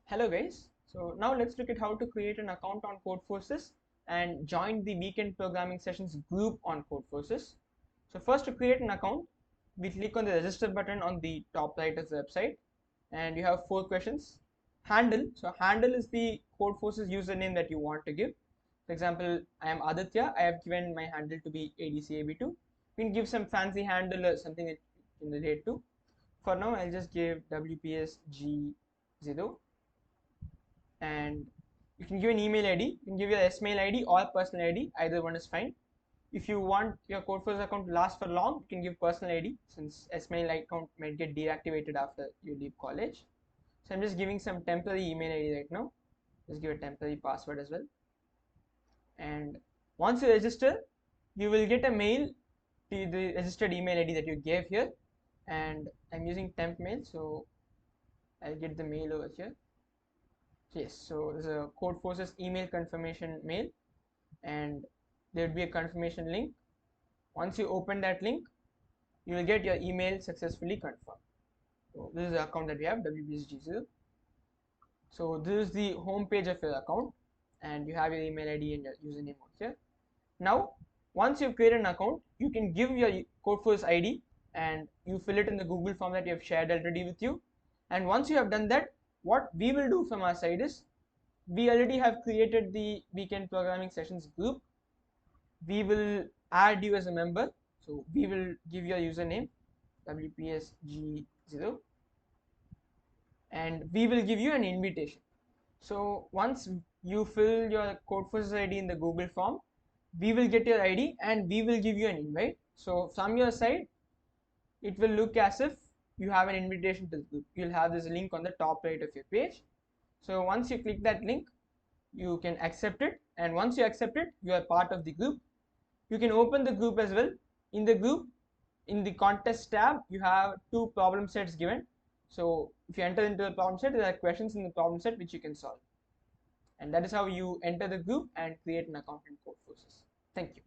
Hello guys, so now let's look at how to create an account on Codeforces and join the weekend programming sessions group on Codeforces. So first, to create an account, we click on the register button on the top right of the website, and you have 4 questions. Handle, so handle is the Codeforces username that you want to give. For example, I am Aditya, I have given my handle to be ADCAB2. You can give some fancy handle or something that you can relate to. For now, I'll just give WPSG0. And you can give an email ID, you can give your Smail ID or personal ID, either one is fine. If you want your Codeforces account to last for long, you can give personal ID, since Smail account might get deactivated after you leave college. So I'm just giving some temporary email ID right now. Just give a temporary password as well. And once you register, you will get a mail to the registered email ID that you gave here. And I'm using temp mail, so I'll get the mail over here. Yes, so there's a Codeforces email confirmation mail, and there will be a confirmation link. Once you open that link, you will get your email successfully confirmed. So this is the account that we have, WPSG0. So this is the home page of your account, and you have your email ID and your username over here. Now, once you've created an account, you can give your Codeforces ID and you fill it in the Google form that you have shared already with you. And once you have done that, what we will do from our side is, we already have created the weekend programming sessions group. We will add you as a member, so we will give your username WPSG0, and we will give you an invitation. So once you fill your Codeforces ID in the Google form, we will get your ID and we will give you an invite. So from your side, it will look as if you have an invitation to the group. You'll have this link on the top right of your page. So once you click that link, you can accept it, and once you accept it, you are part of the group. You can open the group as well. In the group, in the contest tab, you have 2 problem sets given. So if you enter into a problem set, there are questions in the problem set which you can solve. And that is how you enter the group and create an account in Codeforces. Thank you.